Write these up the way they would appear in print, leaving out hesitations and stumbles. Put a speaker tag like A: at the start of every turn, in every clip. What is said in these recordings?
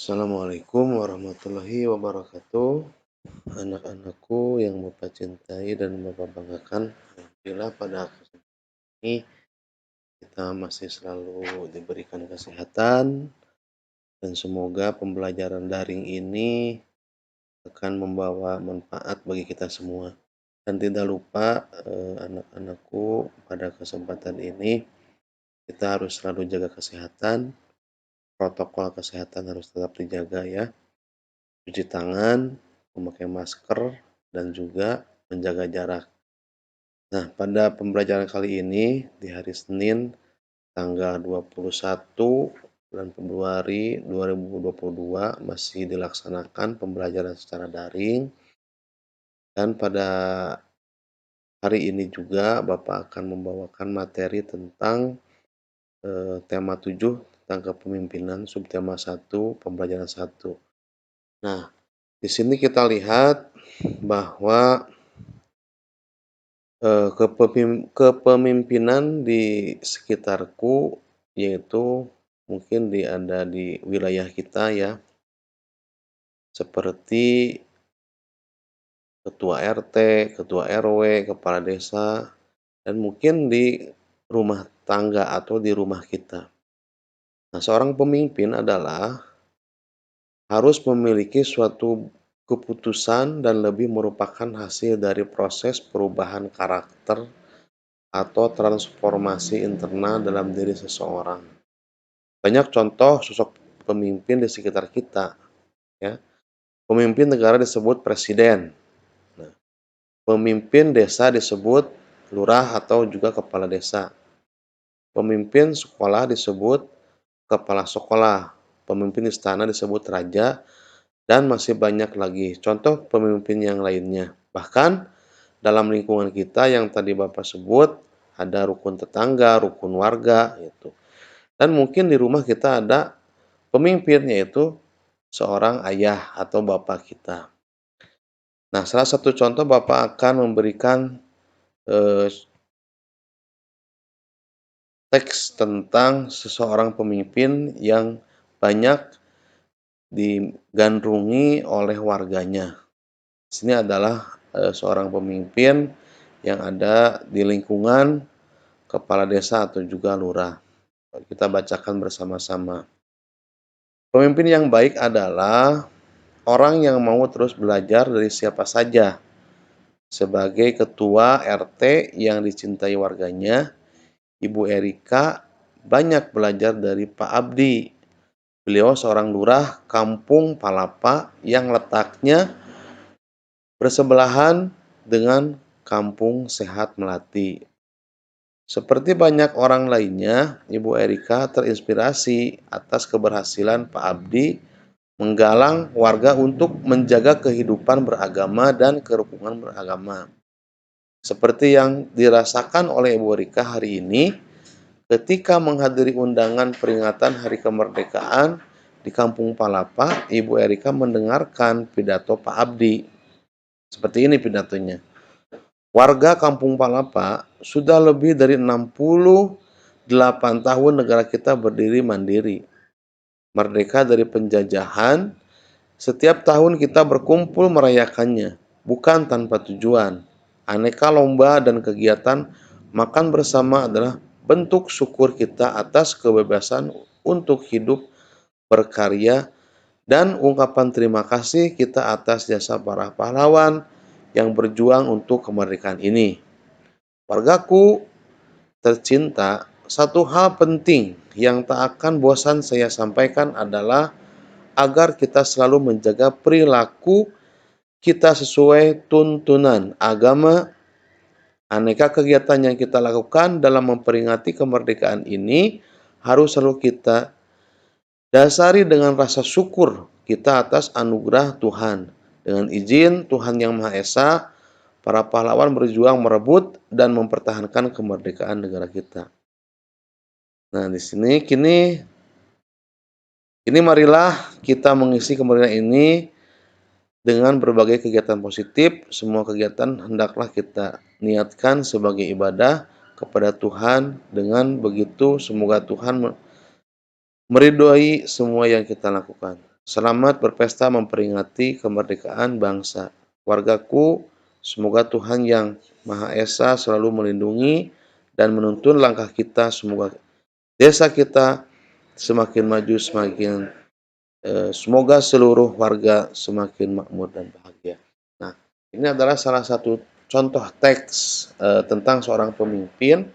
A: Assalamualaikum warahmatullahi wabarakatuh. Anak-anakku yang Bapak cintai dan Bapak banggakan, alhamdulillah pada kesempatan ini kita masih selalu diberikan kesehatan dan semoga pembelajaran daring ini akan membawa manfaat bagi kita semua. Dan tidak lupa anak-anakku, pada kesempatan ini kita harus selalu jaga kesehatan, protokol kesehatan harus tetap dijaga ya. Cuci tangan, memakai masker, dan juga menjaga jarak. Nah, pada pembelajaran kali ini di hari Senin tanggal 21 bulan Februari 2022 masih dilaksanakan pembelajaran secara daring, dan pada hari ini juga Bapak akan membawakan materi tentang tema 7 tentang kepemimpinan, subtema 1, pembelajaran 1. Nah, di sini kita lihat bahwa kepemimpinan di sekitarku, yaitu mungkin ada di wilayah kita ya, seperti ketua RT, ketua RW, kepala desa, dan mungkin di rumah tangga atau di rumah kita. Nah, seorang pemimpin adalah harus memiliki suatu keputusan dan lebih merupakan hasil dari proses perubahan karakter atau transformasi internal dalam diri seseorang. Banyak contoh sosok pemimpin di sekitar kita, ya. Pemimpin negara disebut presiden. Nah, pemimpin desa disebut lurah atau juga kepala desa. Pemimpin sekolah disebut kepala sekolah. Pemimpin istana disebut raja, dan masih banyak lagi contoh pemimpin yang lainnya. Bahkan dalam lingkungan kita yang tadi Bapak sebut, ada rukun tetangga, rukun warga, gitu. Dan mungkin di rumah kita ada pemimpin, yaitu seorang ayah atau bapak kita. Nah, salah satu contoh Bapak akan memberikan teks tentang seseorang pemimpin yang banyak digandrungi oleh warganya. Di sini adalah seorang pemimpin yang ada di lingkungan kepala desa atau juga lurah. Kita bacakan bersama-sama. Pemimpin yang baik adalah orang yang mau terus belajar dari siapa saja. Sebagai ketua RT yang dicintai warganya, Ibu Erika banyak belajar dari Pak Abdi. Beliau seorang lurah Kampung Palapa yang letaknya bersebelahan dengan Kampung Sehat Melati. Seperti banyak orang lainnya, Ibu Erika terinspirasi atas keberhasilan Pak Abdi menggalang warga untuk menjaga kehidupan beragama dan kerukunan beragama. Seperti yang dirasakan oleh Ibu Erika hari ini ketika menghadiri undangan peringatan Hari Kemerdekaan di Kampung Palapa, Ibu Erika mendengarkan pidato Pak Abdi. Seperti ini pidatonya. Warga Kampung Palapa sudah lebih dari 68 tahun negara kita berdiri mandiri. Merdeka dari penjajahan, setiap tahun kita berkumpul merayakannya, bukan tanpa tujuan. Aneka lomba dan kegiatan makan bersama adalah bentuk syukur kita atas kebebasan untuk hidup, berkarya, dan ungkapan terima kasih kita atas jasa para pahlawan yang berjuang untuk kemerdekaan ini. Wargaku tercinta, satu hal penting yang tak akan bosan saya sampaikan adalah agar kita selalu menjaga perilaku kita sesuai tuntunan agama. Aneka kegiatan yang kita lakukan dalam memperingati kemerdekaan ini harus selalu kita dasari dengan rasa syukur kita atas anugerah Tuhan. Dengan izin Tuhan Yang Maha Esa, para pahlawan berjuang merebut dan mempertahankan kemerdekaan negara kita. Nah, di sini kini marilah kita mengisi kemerdekaan ini dengan berbagai kegiatan positif. Semua kegiatan hendaklah kita niatkan sebagai ibadah kepada Tuhan. Dengan begitu semoga Tuhan meridhoi semua yang kita lakukan. Selamat berpesta memperingati kemerdekaan bangsa. Wargaku, semoga Tuhan yang Maha Esa selalu melindungi dan menuntun langkah kita. Semoga desa kita semakin maju, semoga seluruh warga semakin makmur dan bahagia. Nah, ini adalah salah satu contoh teks tentang seorang pemimpin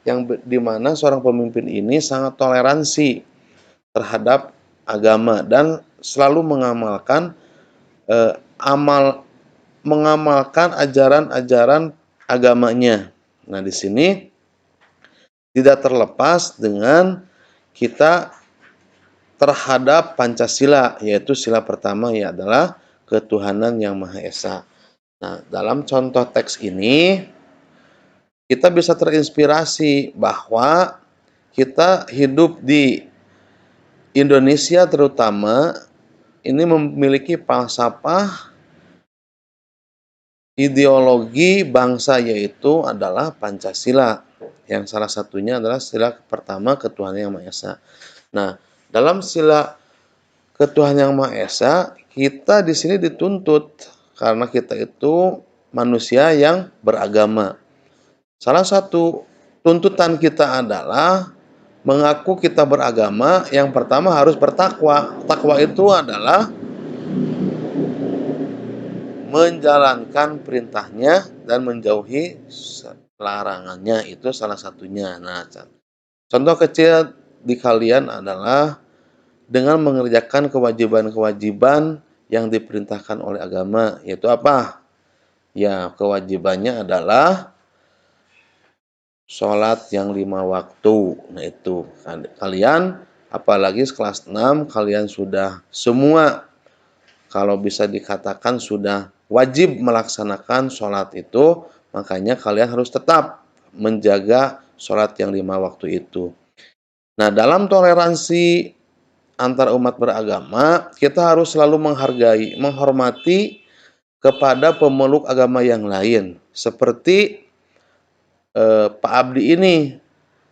A: yang di mana seorang pemimpin ini sangat toleransi terhadap agama dan selalu eh, amal mengamalkan ajaran-ajaran agamanya. Nah, di sini tidak terlepas dengan kita terhadap Pancasila, yaitu sila pertama adalah ketuhanan yang Maha Esa. Nah, dalam contoh teks ini kita bisa terinspirasi bahwa kita hidup di Indonesia terutama ini memiliki falsafah ideologi bangsa, yaitu adalah Pancasila, yang salah satunya adalah sila pertama ketuhanan yang Maha Esa. Nah, dalam sila ketuhanan yang Maha Esa, kita di sini dituntut karena kita itu manusia yang beragama. Salah satu tuntutan kita adalah mengaku kita beragama, yang pertama harus bertakwa. Takwa itu adalah menjalankan perintahnya dan menjauhi larangannya, itu salah satunya. Nah, contoh kecil di kalian adalah dengan mengerjakan kewajiban-kewajiban yang diperintahkan oleh agama, yaitu apa? Ya, kewajibannya adalah sholat yang 5 waktu. Nah, itu kalian apalagi kelas 6 kalian sudah semua, kalau bisa dikatakan sudah wajib melaksanakan sholat itu, makanya kalian harus tetap menjaga sholat yang 5 waktu itu. Nah, dalam toleransi antar umat beragama, kita harus selalu menghargai, menghormati kepada pemeluk agama yang lain. Seperti Pak Abdi ini.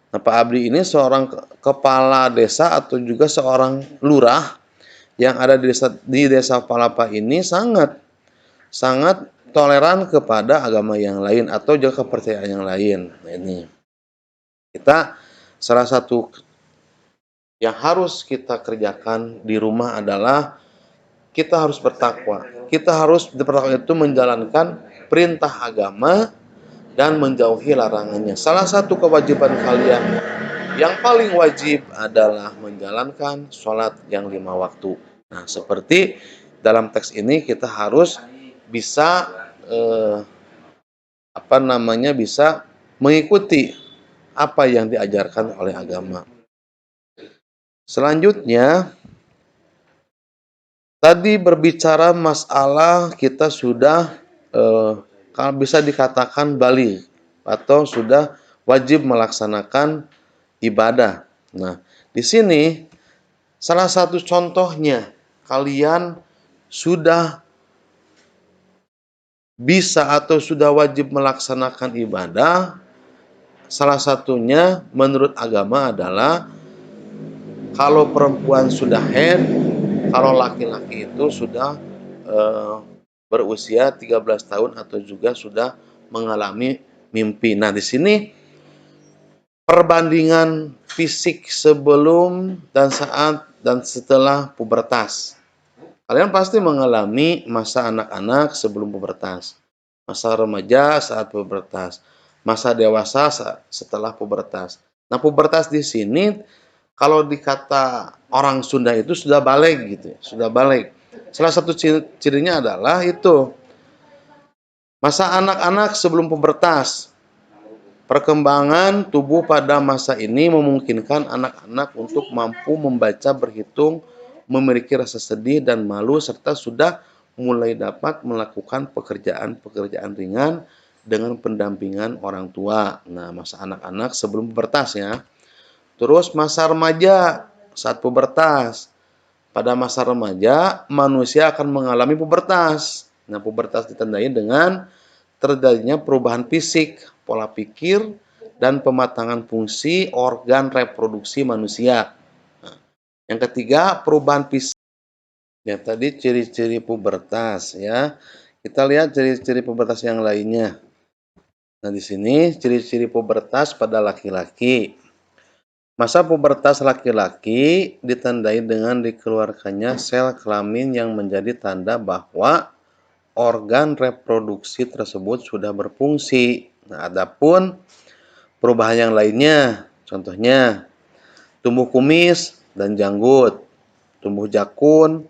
A: Nah, Pak Abdi ini seorang kepala desa atau juga seorang lurah yang ada di desa Palapa ini sangat sangat toleran kepada agama yang lain atau juga kepercayaan yang lain. Nah, ini kita salah satu yang harus kita kerjakan di rumah adalah kita harus bertakwa. Kita harus bertakwa itu menjalankan perintah agama dan menjauhi larangannya. Salah satu kewajiban kalian yang paling wajib adalah menjalankan sholat yang 5 waktu. Nah, seperti dalam teks ini kita harus bisa bisa mengikuti apa yang diajarkan oleh agama. Selanjutnya, tadi berbicara masalah kita sudah kalau bisa dikatakan balik atau sudah wajib melaksanakan ibadah. Nah, di sini salah satu contohnya kalian sudah bisa atau sudah wajib melaksanakan ibadah. Salah satunya menurut agama adalah kalau perempuan sudah haid, kalau laki-laki itu sudah berusia 13 tahun atau juga sudah mengalami mimpi. Nah, di sini perbandingan fisik sebelum dan saat dan setelah pubertas. Kalian pasti mengalami masa anak-anak sebelum pubertas, masa remaja saat pubertas, masa dewasa setelah pubertas. Nah, pubertas di sini kalau dikata orang Sunda itu sudah balik gitu, sudah balik. Salah satu cirinya adalah itu masa anak-anak sebelum pubertas. Perkembangan tubuh pada masa ini memungkinkan anak-anak untuk mampu membaca, berhitung, memiliki rasa sedih dan malu, serta sudah mulai dapat melakukan pekerjaan-pekerjaan ringan dengan pendampingan orang tua. Nah, masa anak-anak sebelum pubertas ya. Terus masa remaja saat pubertas. Pada masa remaja, manusia akan mengalami pubertas. Nah, pubertas ditandai dengan terjadinya perubahan fisik, pola pikir, dan pematangan fungsi organ reproduksi manusia. Nah, yang ketiga, perubahan fisik Ya, tadi ciri-ciri pubertas ya. Kita lihat ciri-ciri pubertas yang lainnya. Nah, di sini ciri-ciri pubertas pada laki-laki. Masa pubertas laki-laki ditandai dengan dikeluarkannya sel kelamin yang menjadi tanda bahwa organ reproduksi tersebut sudah berfungsi. Nah, adapun perubahan yang lainnya, contohnya tumbuh kumis dan janggut, tumbuh jakun,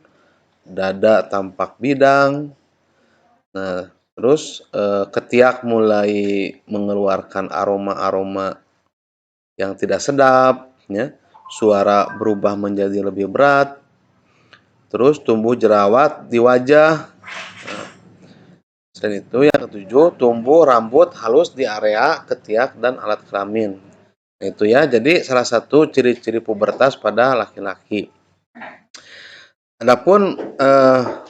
A: dada tampak bidang. Nah, terus ketiak mulai mengeluarkan aroma-aroma yang tidak sedap, ya. Suara berubah menjadi lebih berat. Terus tumbuh jerawat di wajah. Selain itu, yang ketujuh, tumbuh rambut halus di area ketiak dan alat kelamin. Nah, itu ya, jadi salah satu ciri-ciri pubertas pada laki-laki. Adapun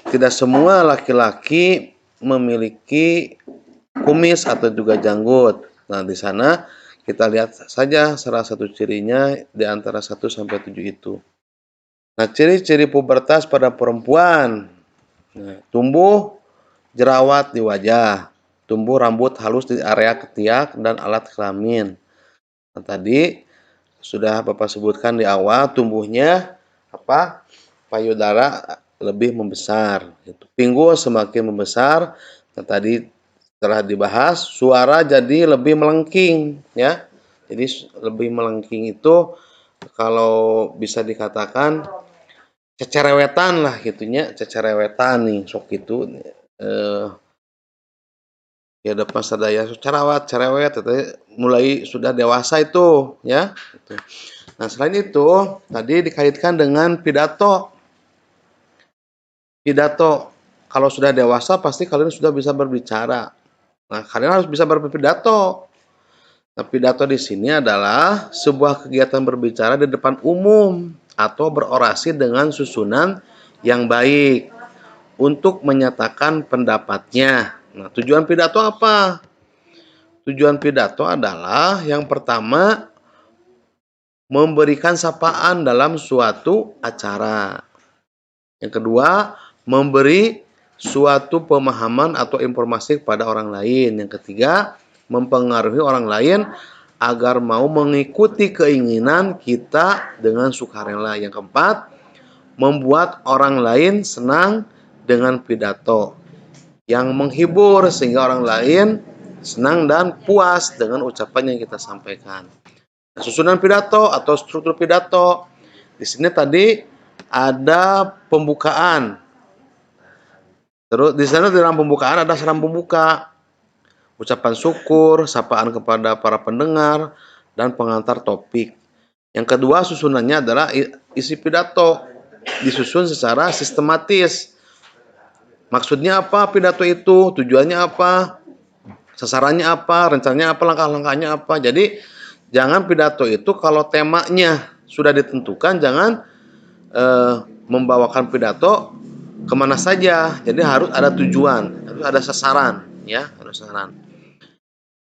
A: tidak semua laki-laki memiliki kumis atau juga janggut. Nah, di sana kita lihat saja salah satu cirinya di antara 1 sampai 7 itu. Nah, ciri-ciri pubertas pada perempuan. Nah, tumbuh jerawat di wajah, tumbuh rambut halus di area ketiak dan alat kelamin. Nah, tadi sudah Bapak sebutkan di awal, tumbuhnya apa? Payudara lebih membesar, gitu. Pinggul semakin membesar. Nah, tadi setelah dibahas, suara jadi lebih melengking, ya. Jadi lebih melengking itu kalau bisa dikatakan cecerewetan lah gitunya, cecerewetan nih sok gitu. Ya depan sadaya cerawat, cerewet, mulai sudah dewasa itu, ya. Gitu. Nah, selain itu, tadi dikaitkan dengan pidato. Pidato, kalau sudah dewasa pasti kalian sudah bisa berbicara. Nah, kalian harus bisa berpidato. Nah, pidato di sini adalah sebuah kegiatan berbicara di depan umum atau berorasi dengan susunan yang baik untuk menyatakan pendapatnya. Nah, tujuan pidato apa? Tujuan pidato adalah yang pertama memberikan sapaan dalam suatu acara. Yang kedua, memberi suatu pemahaman atau informasi kepada orang lain. Yang ketiga, mempengaruhi orang lain agar mau mengikuti keinginan kita dengan sukarela. Yang keempat, membuat orang lain senang dengan pidato yang menghibur sehingga orang lain senang dan puas dengan ucapan yang kita sampaikan. Nah, susunan pidato atau struktur pidato di sini tadi ada pembukaan. Terus di sana dalam pembukaan ada salam pembuka, ucapan syukur, sapaan kepada para pendengar, dan pengantar topik. Yang kedua susunannya adalah isi pidato, disusun secara sistematis. Maksudnya apa pidato itu, tujuannya apa, sasarannya apa, rencananya apa, langkah-langkahnya apa. Jadi jangan pidato itu kalau temanya sudah ditentukan, jangan membawakan pidato kemana saja. Jadi harus ada tujuan, harus ada sasaran, ya, harus sasaran.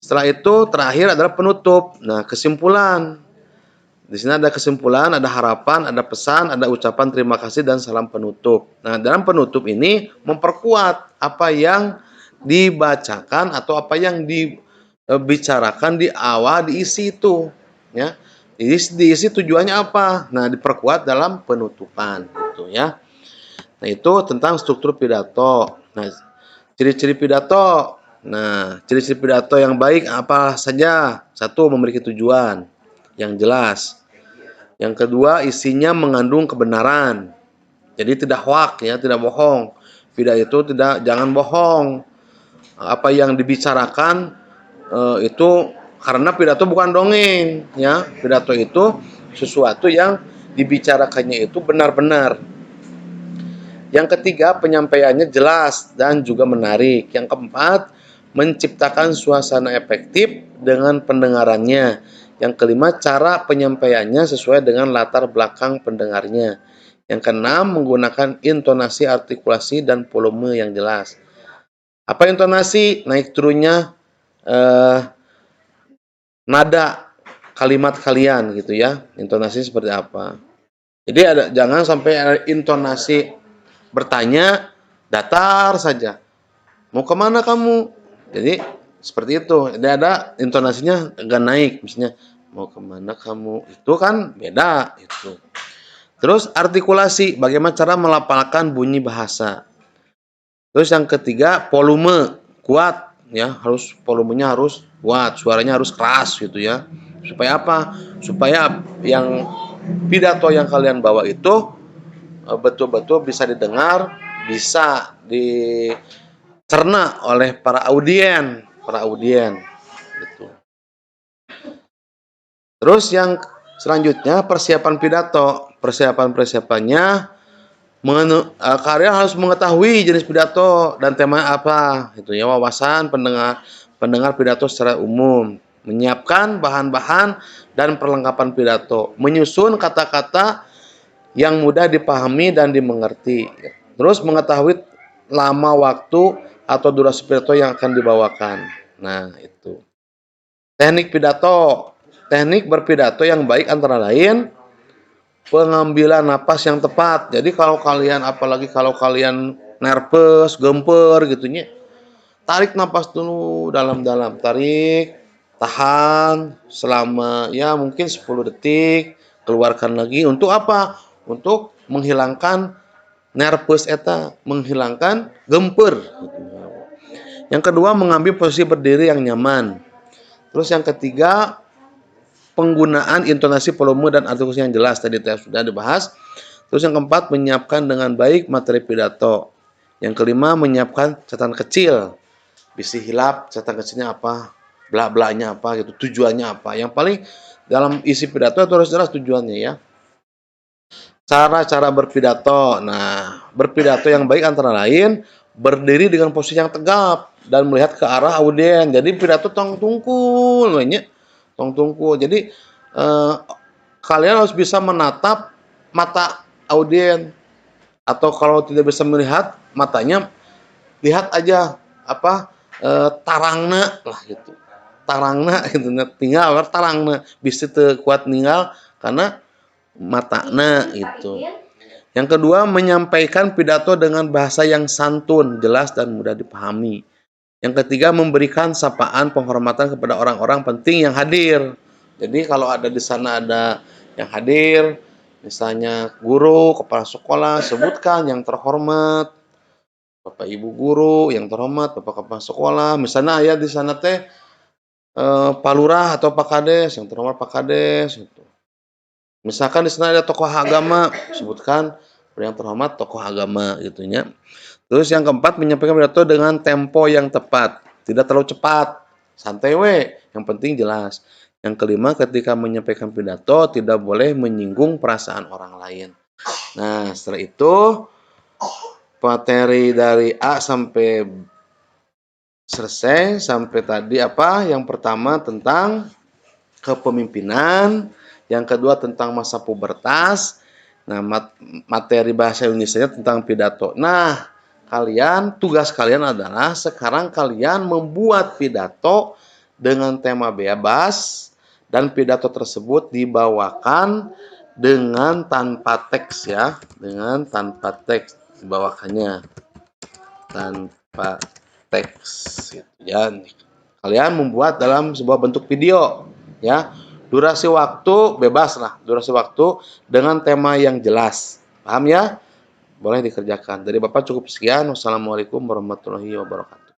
A: Setelah itu terakhir adalah penutup. Nah, kesimpulan. Di sini ada kesimpulan, ada harapan, ada pesan, ada ucapan terima kasih dan salam penutup. Nah, dalam penutup ini memperkuat apa yang dibacakan atau apa yang dibicarakan di awal diisi itu, ya. Diisi tujuannya apa? Nah, diperkuat dalam penutupan gitu ya. Nah, itu tentang struktur pidato. Nah, ciri-ciri pidato. Nah, ciri-ciri pidato yang baik apa saja? Satu, memiliki tujuan yang jelas. Yang kedua, isinya mengandung kebenaran. Jadi tidak hoak ya, tidak bohong. Pidato itu jangan bohong. Apa yang dibicarakan itu karena pidato bukan dongeng ya. Pidato itu sesuatu yang dibicarakannya itu benar-benar. Yang ketiga, penyampaiannya jelas dan juga menarik. Yang keempat, menciptakan suasana efektif dengan pendengarannya. Yang kelima, cara penyampaiannya sesuai dengan latar belakang pendengarnya. Yang keenam, menggunakan intonasi, artikulasi, dan volume yang jelas. Apa intonasi? Naik turunnya nada kalimat kalian gitu ya. Intonasi seperti apa. Jadi jangan sampai ada intonasi bertanya datar saja. Mau kemana kamu? Jadi seperti itu. Dia ada intonasinya agak naik, misalnya mau kemana kamu? Itu kan beda itu. Terus artikulasi, bagaimana cara melafalkan bunyi bahasa. Terus yang ketiga volume, kuat ya, volumenya harus kuat, suaranya harus keras gitu ya. Supaya apa? Supaya yang pidato yang kalian bawa itu betul-betul bisa didengar, bisa dicerna oleh para audien gitu. Terus yang selanjutnya persiapan pidato. Persiapannya kalian harus mengetahui jenis pidato dan tema apa, gitu ya, wawasan pendengar pidato secara umum, menyiapkan bahan-bahan dan perlengkapan pidato, menyusun kata-kata yang mudah dipahami dan dimengerti, terus mengetahui lama waktu atau durasi pidato yang akan dibawakan. Nah, itu. Teknik pidato. Teknik berpidato yang baik antara lain pengambilan napas yang tepat. Jadi kalau kalian, apalagi kalau kalian nervous, gemper gitunya, tarik napas dulu dalam-dalam. Tarik, tahan selama ya mungkin 10 detik, keluarkan lagi. Untuk apa? Untuk menghilangkan nervous eta, menghilangkan gemper. Yang kedua, mengambil posisi berdiri yang nyaman. Terus yang ketiga, penggunaan intonasi, volume, dan artikulasi yang jelas. Tadi sudah dibahas. Terus yang keempat, menyiapkan dengan baik materi pidato. Yang kelima, menyiapkan catatan kecil. Bisi hilap, catatan kecilnya apa, bla-blanya apa gitu, tujuannya apa. Yang paling dalam isi pidato itu harus jelas tujuannya ya. Cara-cara berpidato. Nah, berpidato yang baik antara lain berdiri dengan posisi yang tegap dan melihat ke arah audien. Jadi pidato tong tungkul, tong tungkul. Jadi kalian harus bisa menatap mata audien, atau kalau tidak bisa melihat matanya, lihat aja apa tarangna lah gitu, tarangna gitu, tinggal tarangna bisa kuat ninggal karena matana itu. Yang kedua, menyampaikan pidato dengan bahasa yang santun, jelas dan mudah dipahami. Yang ketiga, memberikan sapaan penghormatan kepada orang-orang penting yang hadir. Jadi kalau ada di sana ada yang hadir, misalnya guru, kepala sekolah, sebutkan yang terhormat, Bapak Ibu guru yang terhormat, Bapak kepala sekolah. Misalnya ayah di sana teh Pak Lurah atau Pak Kades, yang terhormat Pak Kades. Gitu. Misalkan di sana ada tokoh agama, sebutkan yang terhormat tokoh agama, gitunya. Terus yang keempat, menyampaikan pidato dengan tempo yang tepat, tidak terlalu cepat, santai we, yang penting jelas. Yang kelima, ketika menyampaikan pidato tidak boleh menyinggung perasaan orang lain. Nah, setelah itu materi dari A sampai selesai, sampai tadi apa? Yang pertama tentang kepemimpinan, yang kedua tentang masa pubertas. Nah, materi bahasa Indonesia tentang pidato. Nah, tugas kalian adalah sekarang kalian membuat pidato dengan tema bebas dan pidato tersebut dibawakan dengan tanpa teks ya, dengan tanpa teks dibawakannya tanpa teks gitu ya. Kalian membuat dalam sebuah bentuk video ya. Durasi waktu bebas lah, durasi waktu dengan tema yang jelas. Paham ya? Boleh dikerjakan. Dari Bapak cukup sekian. Wassalamualaikum warahmatullahi wabarakatuh.